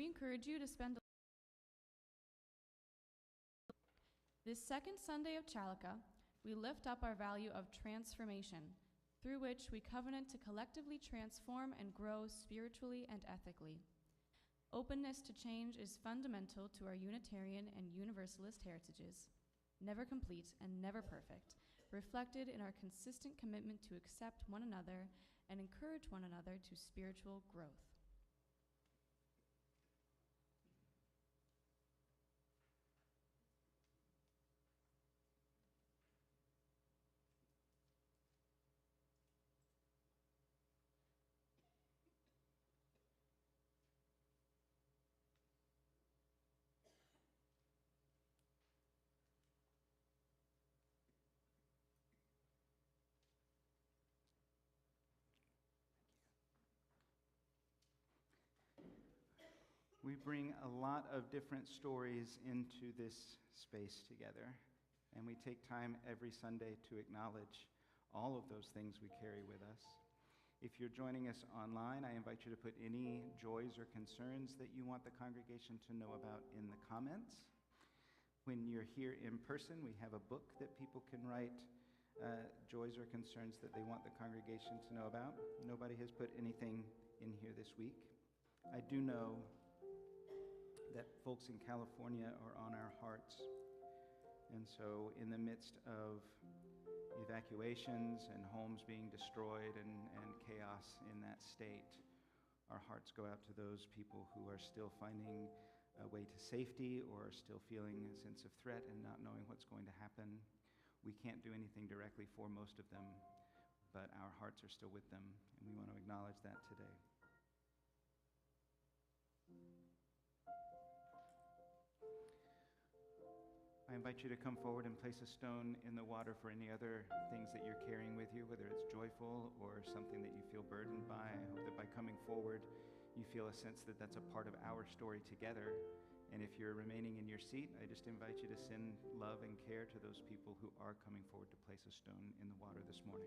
We encourage you to spend this second Sunday of Chalice, we lift up our value of transformation, through which we covenant to collectively transform and grow spiritually and ethically. Openness to change is fundamental to our Unitarian and Universalist heritages, never complete and never perfect, reflected in our consistent commitment to accept one another and encourage one another to spiritual growth. We bring a lot of different stories into this space together, and we take time every Sunday to acknowledge all of those things we carry with us. If you're joining us online, I invite you to put any joys or concerns that you want the congregation to know about in the comments. When you're here in person, we have a book that people can write joys or concerns that they want the congregation to know about. Nobody has put anything in here this week. I do know that folks in California are on our hearts. And so in the midst of evacuations and homes being destroyed and chaos in that state, our hearts go out to those people who are still finding a way to safety or are still feeling a sense of threat and not knowing what's going to happen. We can't do anything directly for most of them, but our hearts are still with them, and we want to acknowledge that today. I invite you to come forward and place a stone in the water for any other things that you're carrying with you, whether it's joyful or something that you feel burdened by. I hope that by coming forward, you feel a sense that that's a part of our story together. And if you're remaining in your seat, I just invite you to send love and care to those people who are coming forward to place a stone in the water this morning.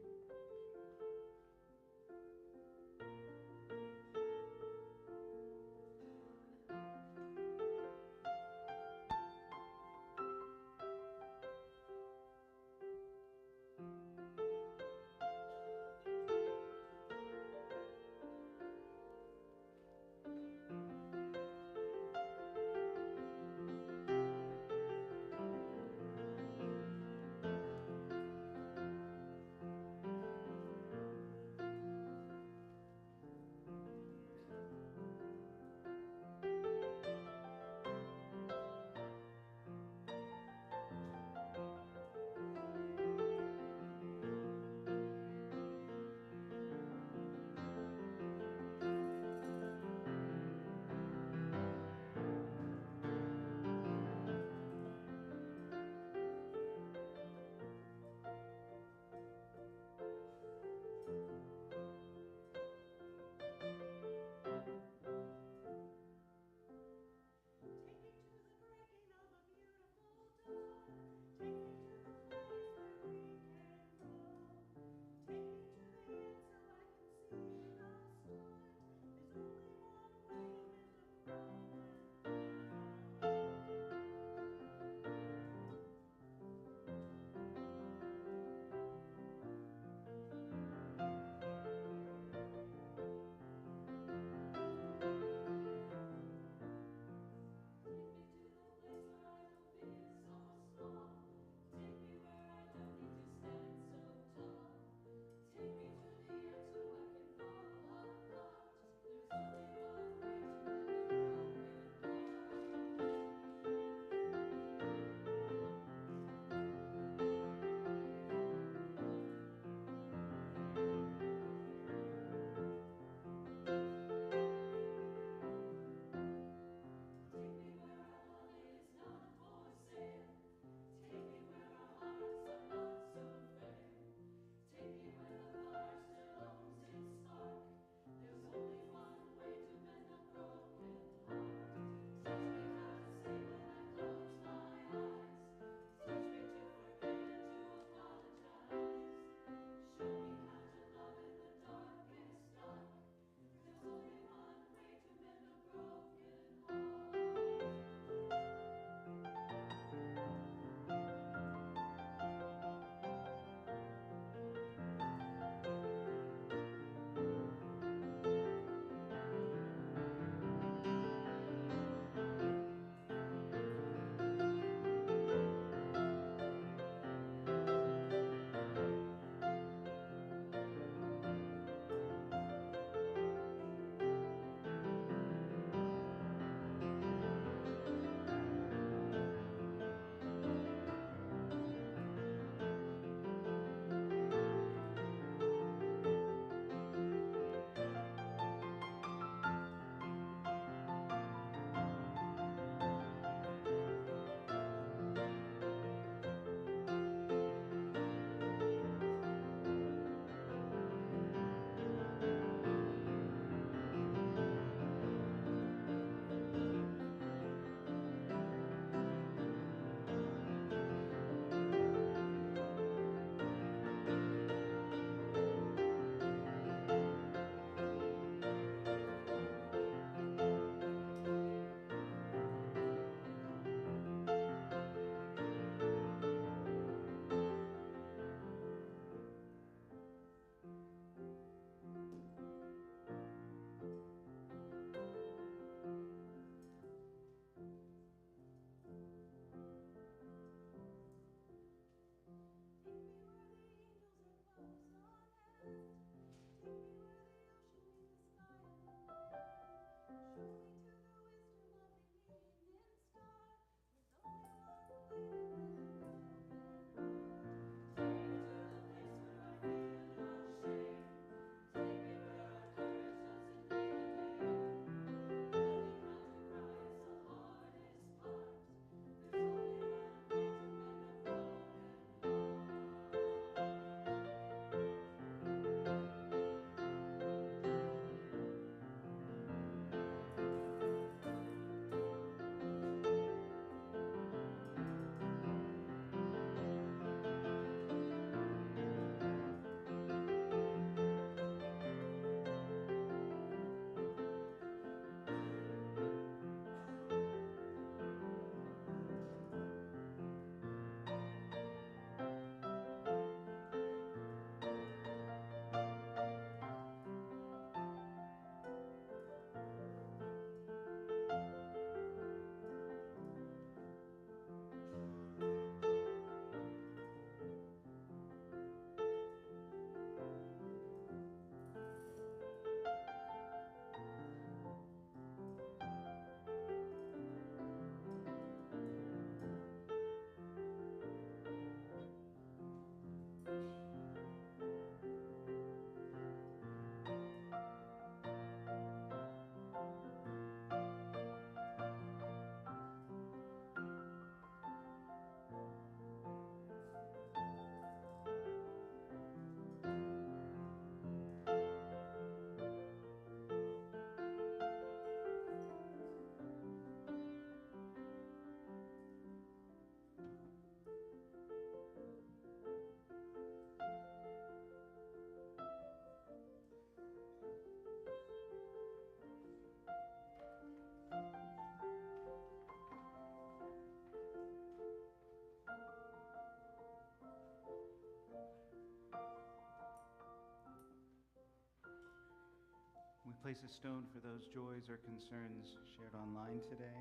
place a stone for those joys or concerns shared online today.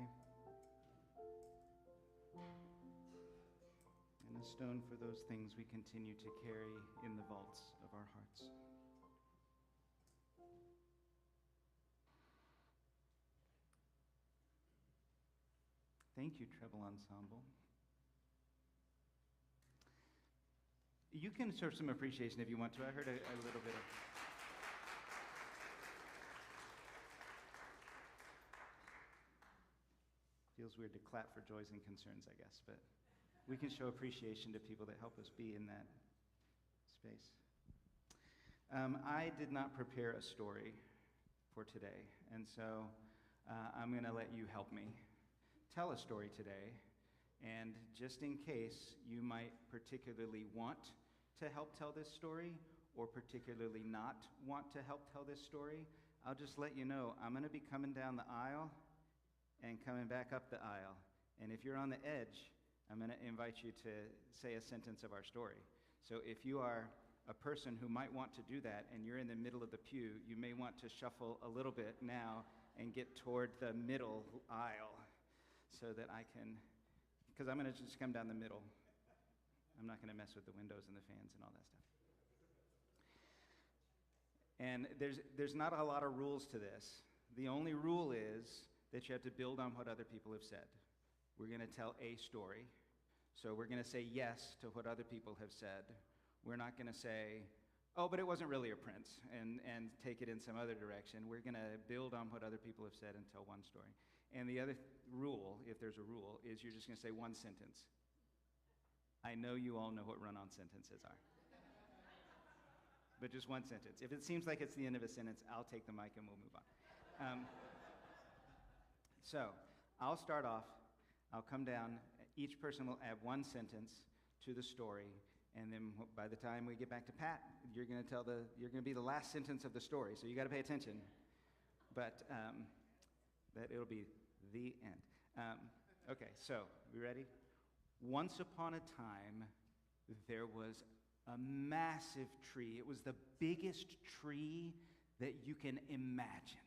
And a stone for those things we continue to carry in the vaults of our hearts. Thank you, Treble Ensemble. You can show some appreciation if you want to. I heard a little bit of... Feels weird to clap for joys and concerns, I guess, but we can show appreciation to people that help us be in that space. I did not prepare a story for today, and so I'm going to let you help me tell a story today. And just in case you might particularly want to help tell this story or particularly not want to help tell this story, I'll just let you know I'm going to be coming down the aisle and coming back up the aisle. And if you're on the edge, I'm going to invite you to say a sentence of our story. So if you are a person who might want to do that and you're in the middle of the pew, you may want to shuffle a little bit now and get toward the middle aisle so that I can, because I'm going to just come down the middle. I'm not going to mess with the windows and the fans and all that stuff. And there's not a lot of rules to this. The only rule is that you have to build on what other people have said. We're going to tell a story. So we're going to say yes to what other people have said. We're not going to say, oh, but it wasn't really a prince, and take it in some other direction. We're going to build on what other people have said and tell one story. And the other rule, if there's a rule, is you're just going to say one sentence. I know you all know what run-on sentences are. But just one sentence. If it seems like it's the end of a sentence, I'll take the mic and we'll move on. So I'll start off. I'll come down. Each person will add one sentence to the story. And then by the time we get back to Pat, you're going to be the last sentence of the story. So you got to pay attention. But that it'll be the end. Okay, so we ready? Once upon a time, there was a massive tree. It was the biggest tree that you can imagine.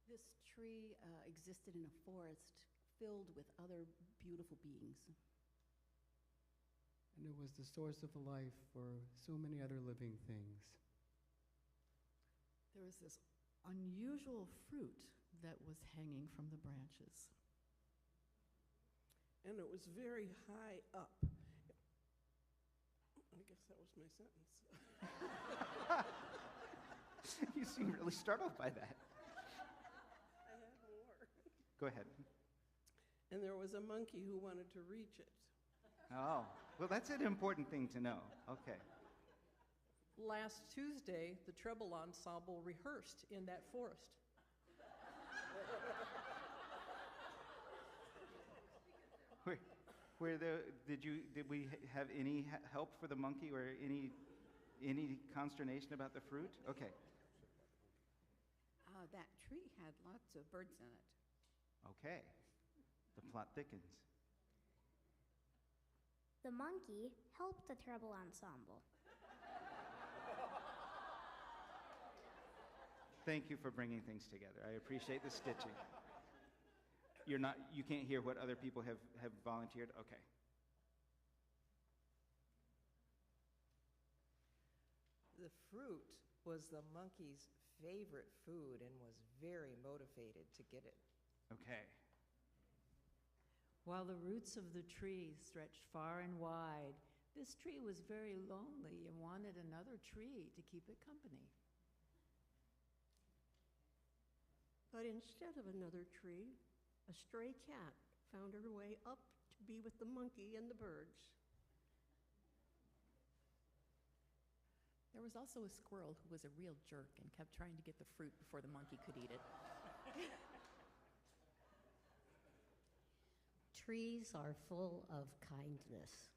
This tree existed in a forest filled with other beautiful beings. And it was the source of life for so many other living things. There was this unusual fruit that was hanging from the branches. And it was very high up. I guess that was my sentence. You seem really startled by that. I have more. Go ahead. And there was a monkey who wanted to reach it. Oh, well, that's an important thing to know. Okay. Last Tuesday, the treble ensemble rehearsed in that forest. Did we have any help for the monkey or any consternation about the fruit? Okay. That tree had lots of birds in it. Okay. The plot thickens. The monkey helped the treble ensemble. Thank you for bringing things together. I appreciate the stitching. You can't hear what other people have volunteered? Okay. The fruit was the monkey's favorite food and was very motivated to get it. Okay. While the roots of the tree stretched far and wide, this tree was very lonely and wanted another tree to keep it company. But instead of another tree, a stray cat found her way up to be with the monkey and the birds. There was also a squirrel who was a real jerk and kept trying to get the fruit before the monkey could eat it. Trees are full of kindness.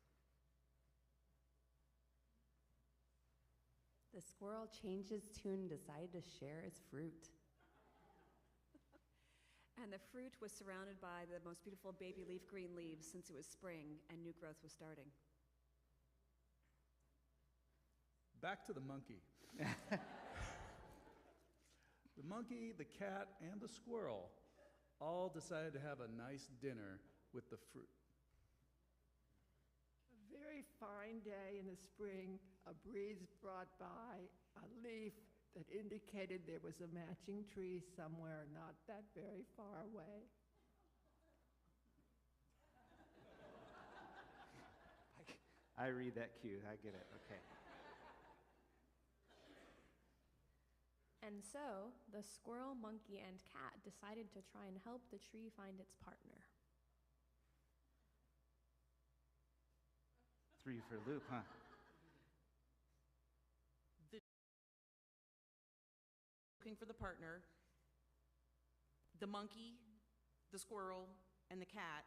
The squirrel changed its tune and decided to share its fruit. And the fruit was surrounded by the most beautiful baby leaf green leaves since it was spring and new growth was starting. back to the monkey. The monkey, the cat, and the squirrel all decided to have a nice dinner with the fruit. A very fine day in the spring, a breeze brought by a leaf that indicated there was a matching tree somewhere not that very far away. I read that cue. I get it. Okay. And so, the squirrel, monkey, and cat decided to try and help the tree find its partner. 3 for Luke, huh? Looking for the partner, the monkey, the squirrel, and the cat,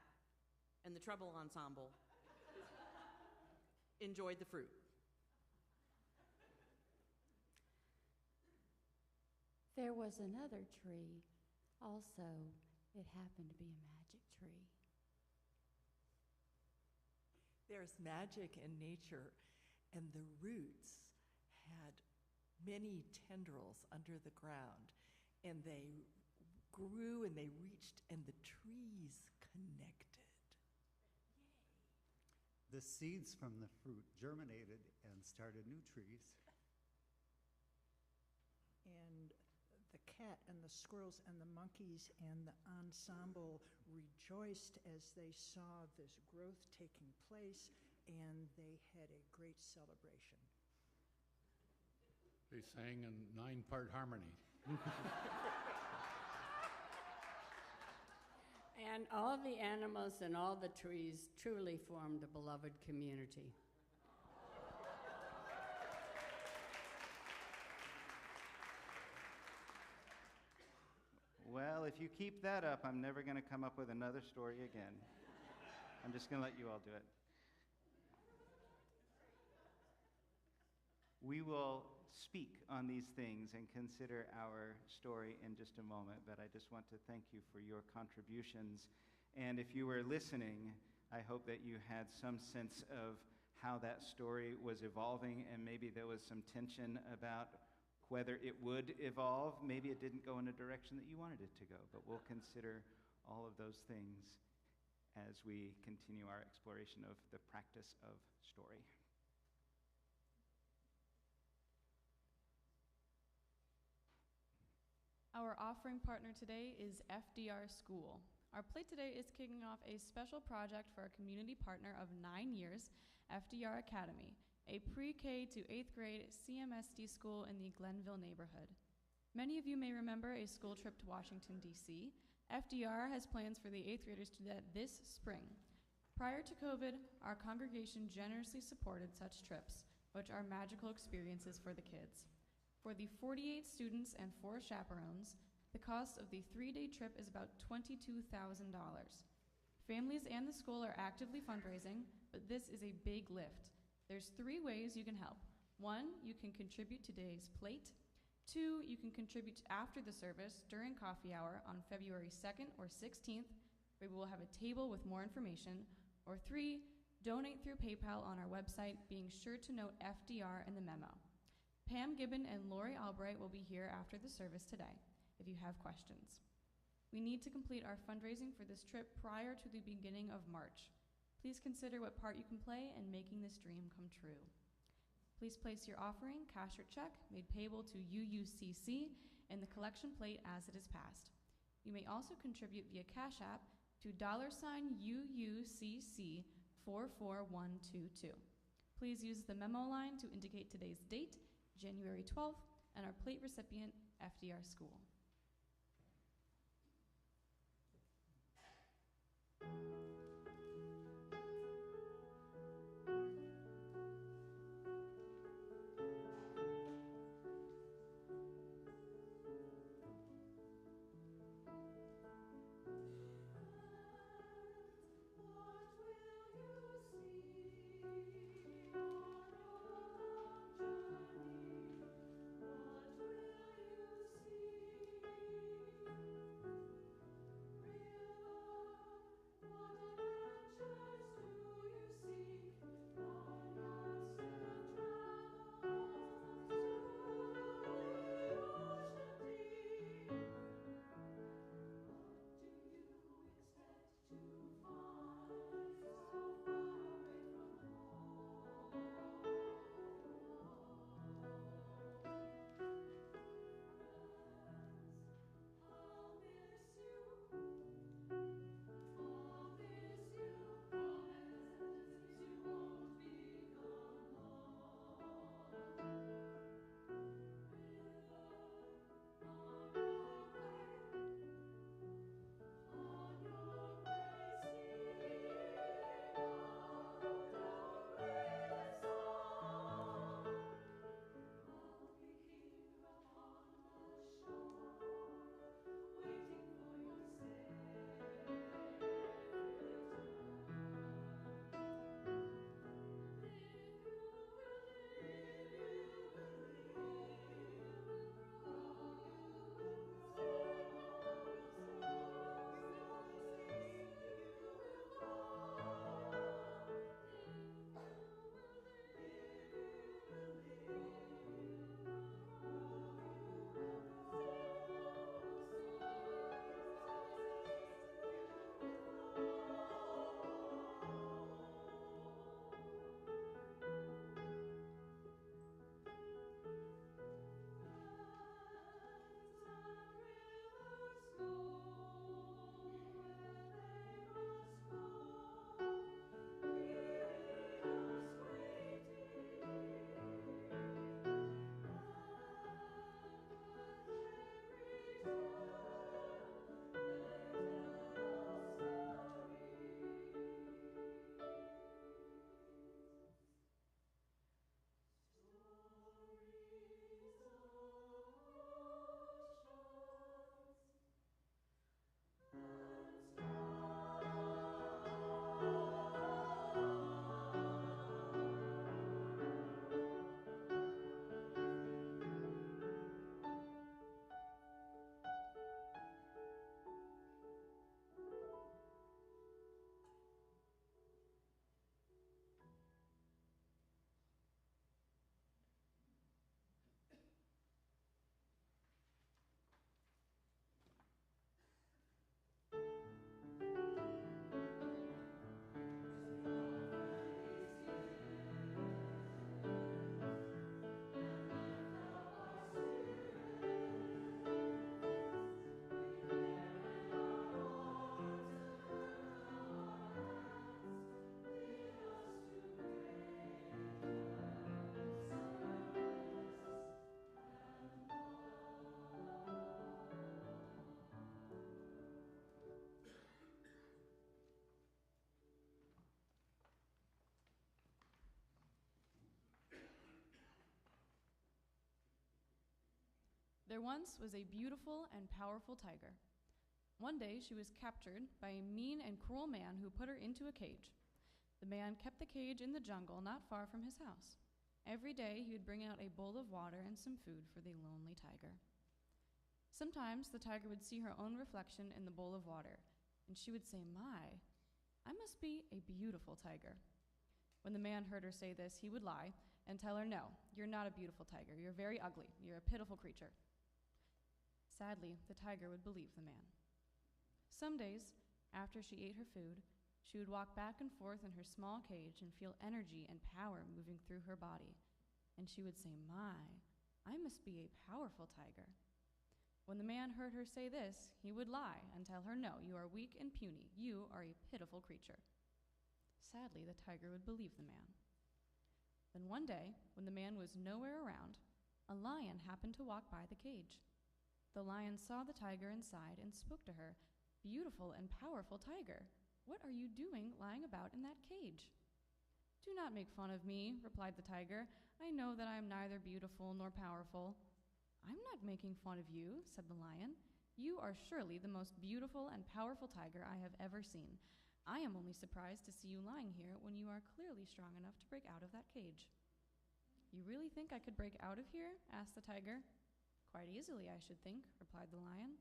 and the treble ensemble enjoyed the fruit. There was another tree. Also, it happened to be a magic tree. There's magic in nature, and the roots had many tendrils under the ground, and they grew and they reached, and the trees connected. The seeds from the fruit germinated and started new trees. And the cat and the squirrels and the monkeys and the ensemble rejoiced as they saw this growth taking place, and they had a great celebration. They sang in 9-part harmony. And all the animals and all the trees truly formed a beloved community. Well, if you keep that up, I'm never going to come up with another story again. I'm just going to let you all do it. We will speak on these things and consider our story in just a moment, but I just want to thank you for your contributions. And if you were listening, I hope that you had some sense of how that story was evolving, and maybe there was some tension about whether it would evolve. Maybe it didn't go in a direction that you wanted it to go, but we'll consider all of those things as we continue our exploration of the practice of story. Our offering partner today is FDR School. Our plate today is kicking off a special project for our community partner of 9 years, FDR Academy, a pre-K to 8th grade CMSD school in the Glenville neighborhood. Many of you may remember a school trip to Washington, D.C. FDR has plans for the 8th graders to do that this spring. Prior to COVID, our congregation generously supported such trips, which are magical experiences for the kids. For the 48 students and 4 chaperones, the cost of the 3-day trip is about $22,000. Families and the school are actively fundraising, but this is a big lift. There's 3 ways you can help. 1, you can contribute to today's plate. 2, you can contribute after the service during coffee hour on February 2nd or 16th, where we will have a table with more information. Or 3, donate through PayPal on our website, being sure to note FDR in the memo. Pam Gibbon and Lori Albright will be here after the service today if you have questions. We need to complete our fundraising for this trip prior to the beginning of March. Please consider what part you can play in making this dream come true. Please place your offering, cash or check, made payable to UUCC in the collection plate as it is passed. You may also contribute via Cash App to $UUCC 44122. Please use the memo line to indicate today's date, January 12th, and our plate recipient, FDR School. What will you see? There once was a beautiful and powerful tiger. One day she was captured by a mean and cruel man who put her into a cage. The man kept the cage in the jungle not far from his house. Every day he would bring out a bowl of water and some food for the lonely tiger. Sometimes the tiger would see her own reflection in the bowl of water, and she would say, "My, I must be a beautiful tiger." When the man heard her say this, he would lie and tell her, "No, you're not a beautiful tiger. You're very ugly. You're a pitiful creature." Sadly, the tiger would believe the man. Some days, after she ate her food, she would walk back and forth in her small cage and feel energy and power moving through her body. And she would say, "My, I must be a powerful tiger." When the man heard her say this, he would lie and tell her, "No, you are weak and puny. You are a pitiful creature." Sadly, the tiger would believe the man. Then one day, when the man was nowhere around, a lion happened to walk by the cage. The lion saw the tiger inside and spoke to her, "Beautiful and powerful tiger, what are you doing lying about in that cage?" "Do not make fun of me," replied the tiger. "I know that I am neither beautiful nor powerful." "I'm not making fun of you," said the lion. "You are surely the most beautiful and powerful tiger I have ever seen. I am only surprised to see you lying here when you are clearly strong enough to break out of that cage." "You really think I could break out of here?" asked the tiger. "Quite easily, I should think," replied the lion.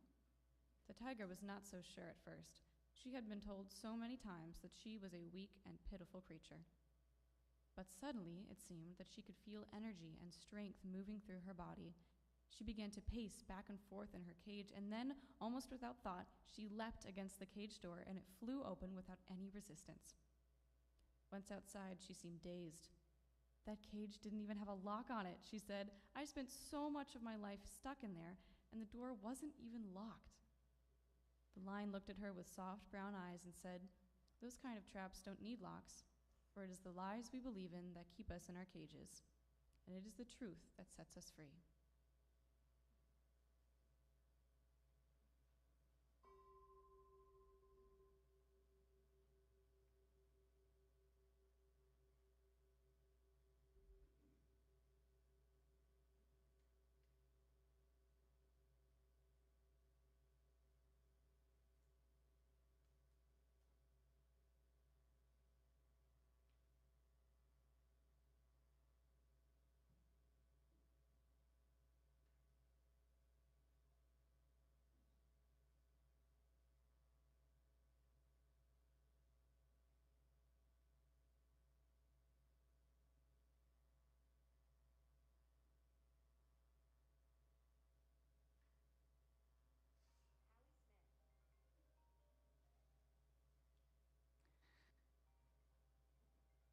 The tiger was not so sure at first. She had been told so many times that she was a weak and pitiful creature. But suddenly it seemed that she could feel energy and strength moving through her body. She began to pace back and forth in her cage, and then, almost without thought, she leapt against the cage door, and it flew open without any resistance. Once outside, she seemed dazed. "That cage didn't even have a lock on it," she said. "I spent so much of my life stuck in there, and the door wasn't even locked." The lion looked at her with soft brown eyes and said, "Those kind of traps don't need locks, for it is the lies we believe in that keep us in our cages, and it is the truth that sets us free."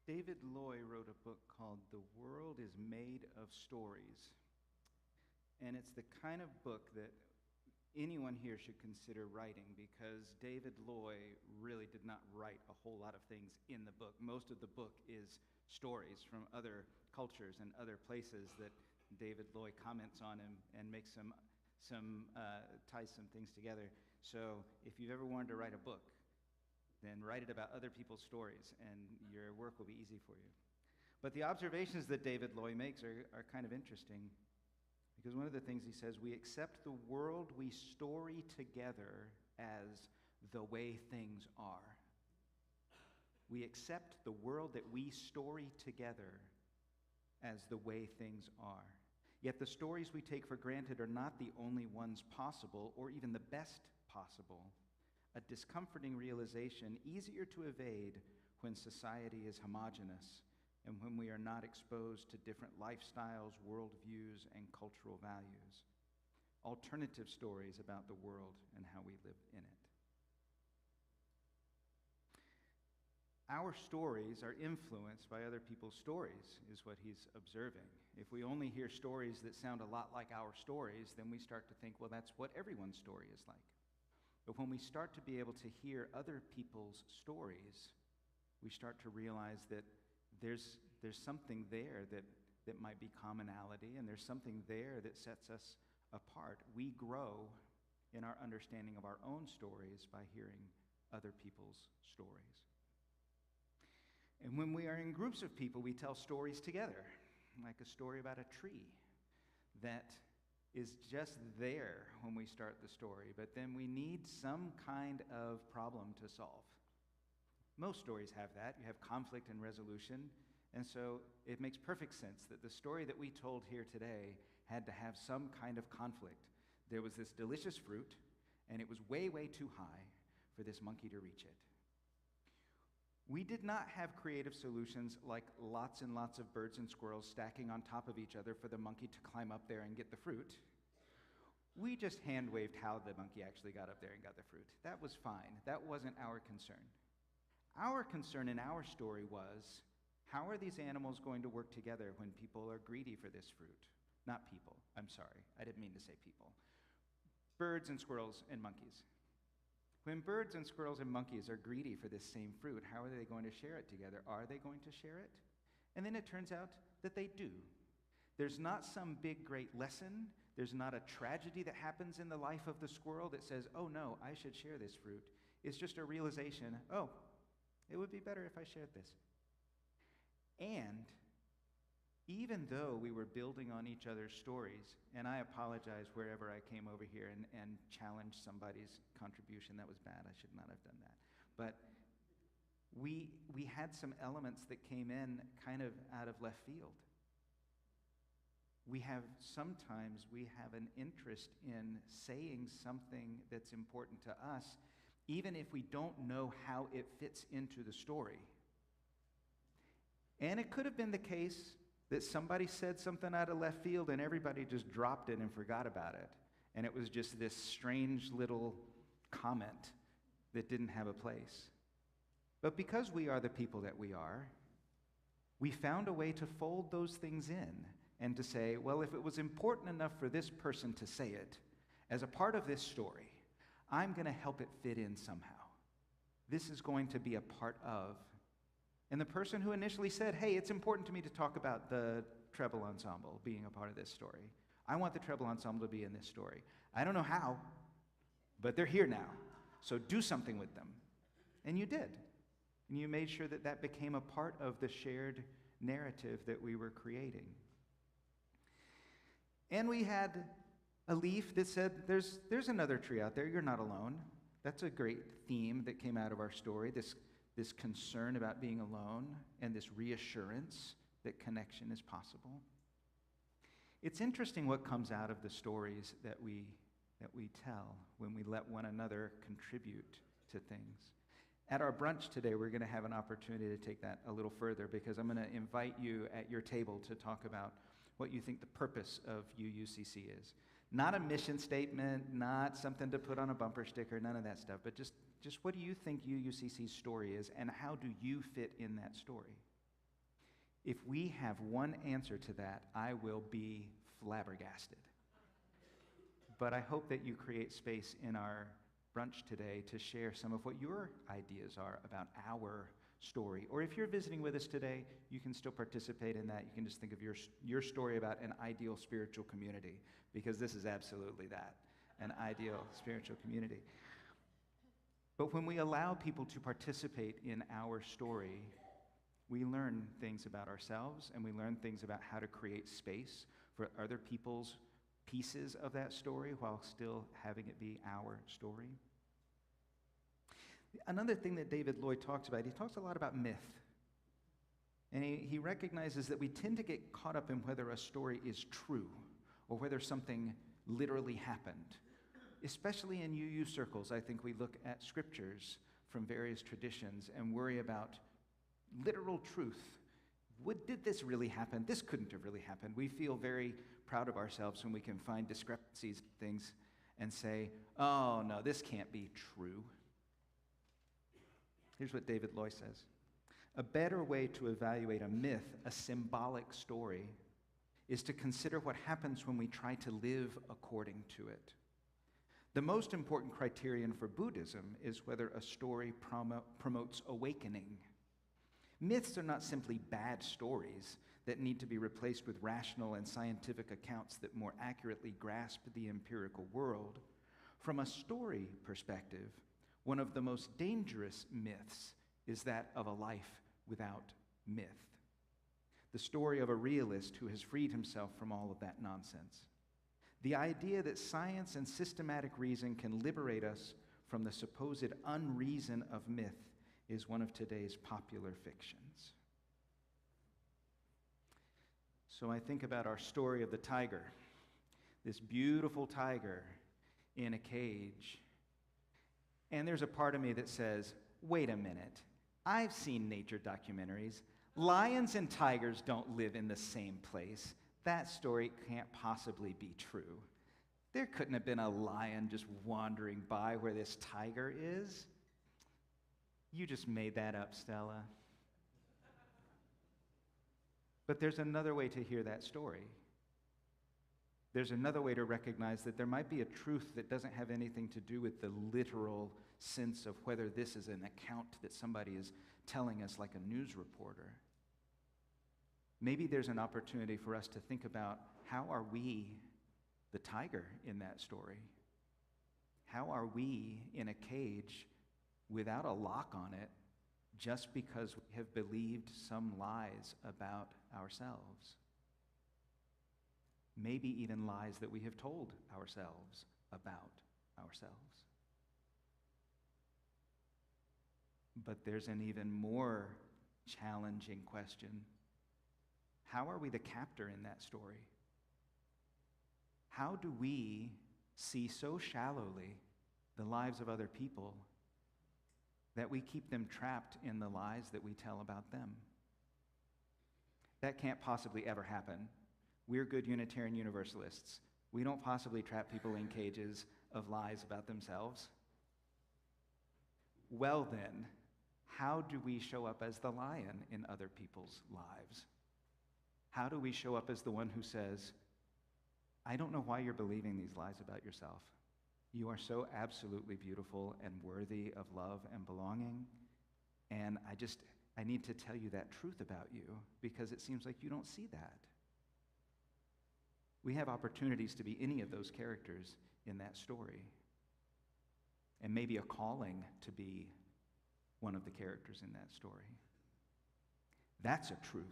David Loy wrote a book called The World is Made of Stories. And it's the kind of book that anyone here should consider writing, because David Loy really did not write a whole lot of things in the book. Most of the book is stories from other cultures and other places that David Loy comments on and makes ties some things together. So if you've ever wanted to write a book, then write it about other people's stories, and your work will be easy for you. But the observations that David Loy makes are kind of interesting, because one of the things he says, we accept the world we story together as the way things are. We accept the world that we story together as the way things are. Yet the stories we take for granted are not the only ones possible, or even the best possible. A discomforting realization, easier to evade when society is homogeneous and when we are not exposed to different lifestyles, worldviews, and cultural values. Alternative stories about the world and how we live in it. Our stories are influenced by other people's stories, is what he's observing. If we only hear stories that sound a lot like our stories, then we start to think, well, that's what everyone's story is like. But when we start to be able to hear other people's stories, we start to realize that there's something there that might be commonality, and there's something there that sets us apart. We grow in our understanding of our own stories by hearing other people's stories. And when we are in groups of people, we tell stories together, like a story about a tree that is just there when we start the story, but then we need some kind of problem to solve. Most stories have that. You have conflict and resolution, and so it makes perfect sense that the story that we told here today had to have some kind of conflict. There was this delicious fruit, and it was way, way too high for this monkey to reach it. We did not have creative solutions like lots and lots of birds and squirrels stacking on top of each other for the monkey to climb up there and get the fruit. We just hand-waved how the monkey actually got up there and got the fruit. That was fine. That wasn't our concern. Our concern in our story was, how are these animals going to work together when people are greedy for this fruit? Not people. I'm sorry. I didn't mean to say people. Birds and squirrels and monkeys. When birds and squirrels and monkeys are greedy for this same fruit, how are they going to share it together? Are they going to share it? And then it turns out that they do. There's not some big, great lesson. There's not a tragedy that happens in the life of the squirrel that says, oh no, I should share this fruit. It's just a realization, oh, it would be better if I shared this. And even though we were building on each other's stories, and I apologize wherever I came over here and challenged somebody's contribution, that was bad, I should not have done that. But we had some elements that came in kind of out of left field. Sometimes we have an interest in saying something that's important to us, even if we don't know how it fits into the story. And it could have been the case that somebody said something out of left field and everybody just dropped it and forgot about it. And it was just this strange little comment that didn't have a place. But because we are the people that we are, we found a way to fold those things in and to say, well, if it was important enough for this person to say it, as a part of this story, I'm going to help it fit in somehow. This is going to be a part of. And the person who initially said, hey, it's important to me to talk about the treble ensemble being a part of this story. I want the treble ensemble to be in this story. I don't know how, but they're here now. So do something with them. And you did. And you made sure that that became a part of the shared narrative that we were creating. And we had a leaf that said, there's another tree out there. You're not alone. That's a great theme that came out of our story, this concern about being alone and this reassurance that connection is possible. It's interesting what comes out of the stories that we tell when we let one another contribute to things. At our brunch today, we're going to have an opportunity to take that a little further because I'm going to invite you at your table to talk about what you think the purpose of UUCC is. Not a mission statement, not something to put on a bumper sticker, none of that stuff, but just what do you think UUCC's story is, and how do you fit in that story? If we have one answer to that, I will be flabbergasted. But I hope that you create space in our brunch today to share some of what your ideas are about our story. Or if you're visiting with us today, you can still participate in that. You can just think of your story about an ideal spiritual community, because this is absolutely that, an ideal spiritual community. But when we allow people to participate in our story, we learn things about ourselves, and we learn things about how to create space for other people's pieces of that story while still having it be our story. Another thing that David Lloyd talks about, he talks a lot about myth. And he recognizes that we tend to get caught up in whether a story is true or whether something literally happened. Especially in UU circles, I think we look at scriptures from various traditions and worry about literal truth. Did this really happen? This couldn't have really happened. We feel very proud of ourselves when we can find discrepancies in things and say, oh no, this can't be true. Here's what David Lloyd says. A better way to evaluate a myth, a symbolic story, is to consider what happens when we try to live according to it. The most important criterion for Buddhism is whether a story promotes awakening. Myths are not simply bad stories that need to be replaced with rational and scientific accounts that more accurately grasp the empirical world. From a story perspective, one of the most dangerous myths is that of a life without myth. The story of a realist who has freed himself from all of that nonsense. The idea that science and systematic reason can liberate us from the supposed unreason of myth is one of today's popular fictions. So I think about our story of the tiger, this beautiful tiger in a cage. And there's a part of me that says, wait a minute, I've seen nature documentaries. Lions and tigers don't live in the same place. That story can't possibly be true. There couldn't have been a lion just wandering by where this tiger is. You just made that up, Stella. But there's another way to hear that story. There's another way to recognize that there might be a truth that doesn't have anything to do with the literal sense of whether this is an account that somebody is telling us like a news reporter. Maybe there's an opportunity for us to think about, how are we the tiger in that story? How are we in a cage without a lock on it just because we have believed some lies about ourselves? Maybe even lies that we have told ourselves about ourselves. But there's an even more challenging question. How are we the captor in that story? How do we see so shallowly the lives of other people that we keep them trapped in the lies that we tell about them? That can't possibly ever happen. We're good Unitarian Universalists. We don't possibly trap people in cages of lies about themselves. Well then, how do we show up as the lion in other people's lives? How do we show up as the one who says, I don't know why you're believing these lies about yourself. You are so absolutely beautiful and worthy of love and belonging, and I need to tell you that truth about you because it seems like you don't see that. We have opportunities to be any of those characters in that story, and maybe a calling to be one of the characters in that story. That's a truth.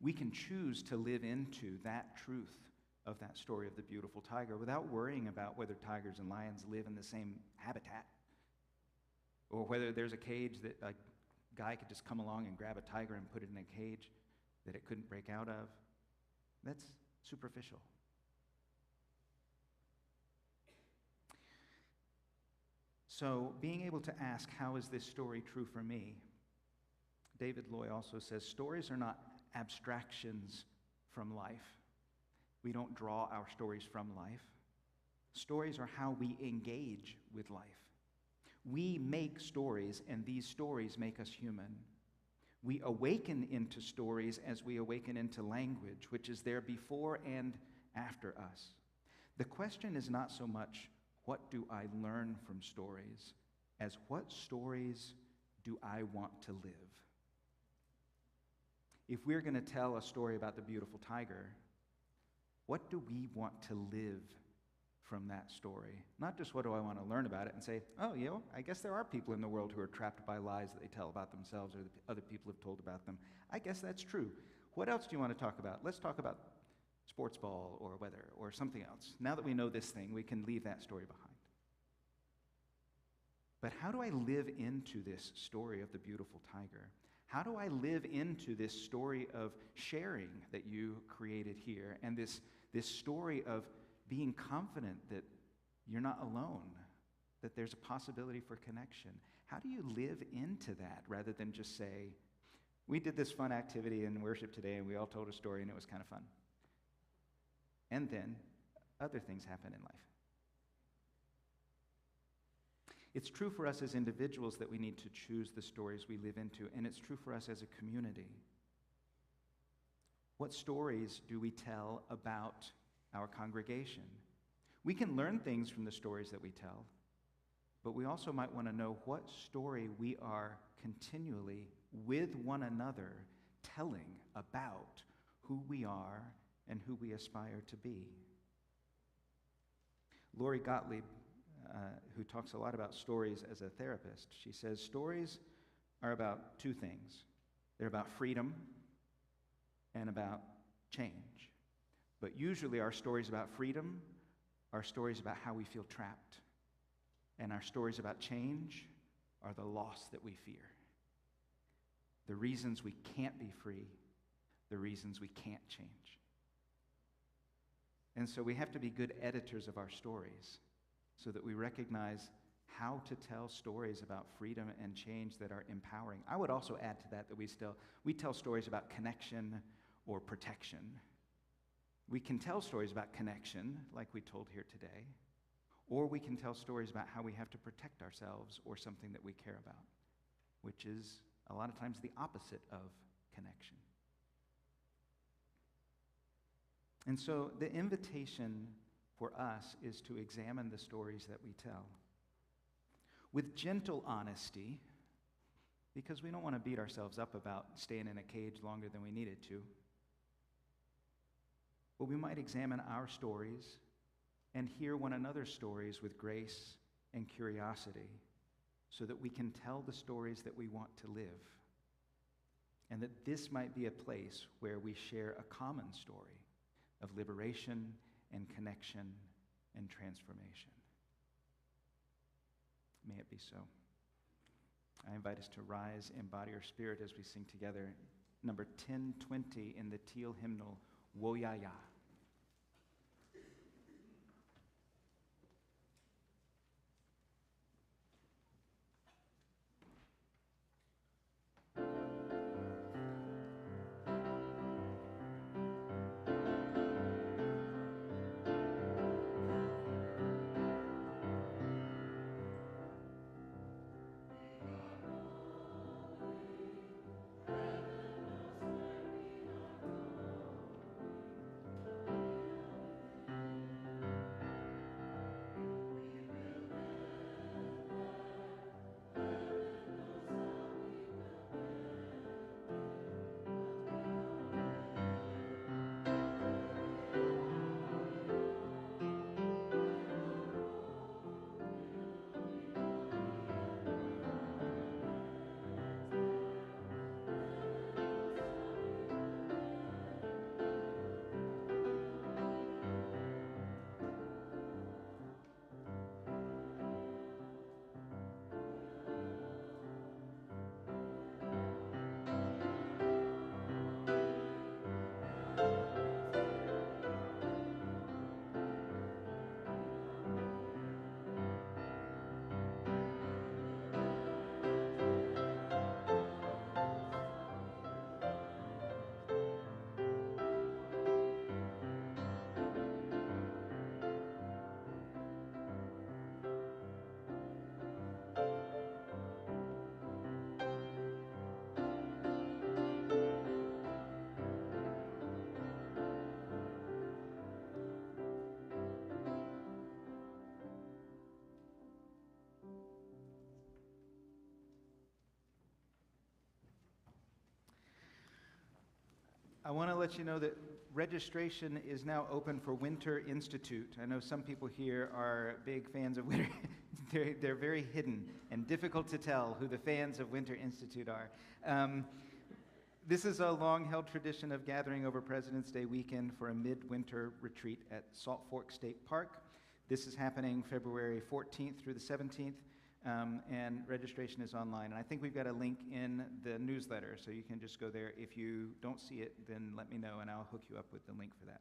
We can choose to live into that truth of that story of the beautiful tiger without worrying about whether tigers and lions live in the same habitat, or whether there's a cage that a guy could just come along and grab a tiger and put it in a cage that it couldn't break out of. That's superficial. So being able to ask, how is this story true for me? David Loy also says, stories are not abstractions from life. We don't draw our stories from life. Stories are how we engage with life. We make stories, and these stories make us human. We awaken into stories as we awaken into language, which is there before and after us. The question is not so much, what do I learn from stories, as what stories do I want to live? If we're going to tell a story about the beautiful tiger, what do we want to live from that story? Not just what do I want to learn about it and say, oh, I guess there are people in the world who are trapped by lies that they tell about themselves or that other people have told about them. I guess that's true. What else do you want to talk about? Let's talk about sports ball or weather or something else. Now that we know this thing, we can leave that story behind. But how do I live into this story of the beautiful tiger? How do I live into this story of sharing that you created here, and this story of being confident that you're not alone, that there's a possibility for connection? How do you live into that rather than just say, we did this fun activity in worship today and we all told a story and it was kind of fun? And then other things happen in life. It's true for us as individuals that we need to choose the stories we live into, and it's true for us as a community. What stories do we tell about our congregation? We can learn things from the stories that we tell, but we also might want to know what story we are continually with one another telling about who we are and who we aspire to be. Lori Gottlieb, who talks a lot about stories as a therapist, she says stories are about two things. They're about freedom and about change. But usually our stories about freedom are stories about how we feel trapped. And our stories about change are the loss that we fear. The reasons we can't be free, the reasons we can't change. And so we have to be good editors of our stories so that we recognize how to tell stories about freedom and change that are empowering. I would also add to that we tell stories about connection or protection. We can tell stories about connection, like we told here today, or we can tell stories about how we have to protect ourselves or something that we care about, which is a lot of times the opposite of connection. And so the invitation for us is to examine the stories that we tell with gentle honesty, because we don't want to beat ourselves up about staying in a cage longer than we needed to. But we might examine our stories and hear one another's stories with grace and curiosity so that we can tell the stories that we want to live. And that this might be a place where we share a common story of liberation and connection and transformation. May it be so. I invite us to rise in body or spirit as we sing together number 1020 in the teal hymnal, Woyaya. I want to let you know that registration is now open for Winter Institute. I know some people here are big fans of Winter. They're very hidden and difficult to tell who the fans of Winter Institute are. This is a long-held tradition of gathering over President's Day weekend for a midwinter retreat at Salt Fork State Park. This is happening February 14th through the 17th. And registration is online. And I think we've got a link in the newsletter, so you can just go there. If you don't see it, then let me know, and I'll hook you up with the link for that.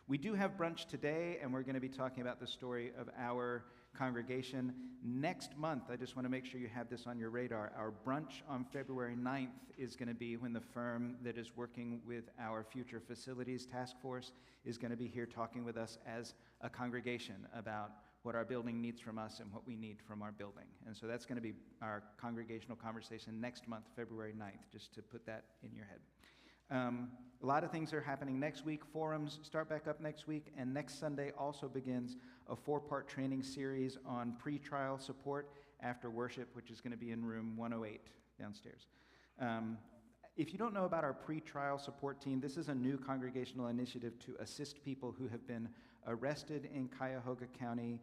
We do have brunch today, and we're going to be talking about the story of our congregation. Next month, I just want to make sure you have this on your radar, our brunch on February 9th is going to be when the firm that is working with our future facilities task force is going to be here talking with us as a congregation about what our building needs from us and what we need from our building. And so that's going to be our congregational conversation next month, February 9th, just to put that in your head. A lot of things are happening next week. Forums start back up next week, and next Sunday also begins a 4-part training series on pretrial support after worship, which is going to be in room 108 downstairs. If you don't know about our pretrial support team, this is a new congregational initiative to assist people who have been arrested in Cuyahoga County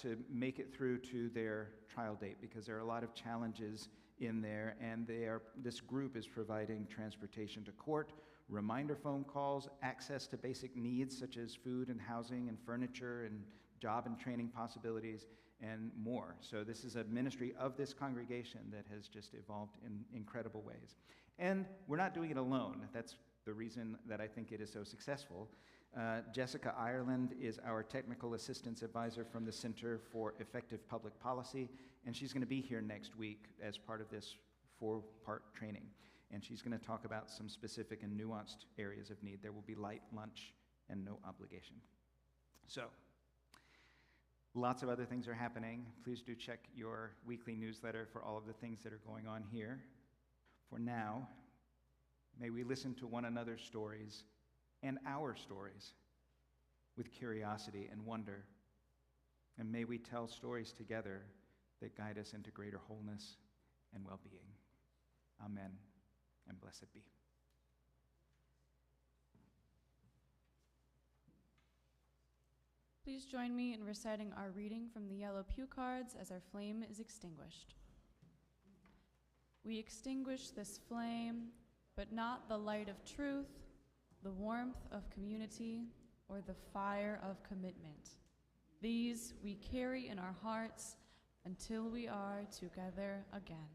to make it through to their trial date, because there are a lot of challenges in there, and this group is providing transportation to court reminder phone calls, access to basic needs such as food and housing and furniture and job and training possibilities, and more. So this is a ministry of this congregation that has just evolved in incredible ways. And we're not doing it alone. That's the reason that I think it is so successful. Jessica Ireland is our technical assistance advisor from the Center for Effective Public Policy, and she's going to be here next week as part of this 4-part training. And she's going to talk about some specific and nuanced areas of need. There will be light lunch and no obligation. So, lots of other things are happening. Please do check your weekly newsletter for all of the things that are going on here. For now, may we listen to one another's stories and our stories with curiosity and wonder. And may we tell stories together that guide us into greater wholeness and well-being. Amen, and blessed be. Please join me in reciting our reading from the yellow pew cards as our flame is extinguished. We extinguish this flame, but not the light of truth, the warmth of community, or the fire of commitment. These we carry in our hearts until we are together again.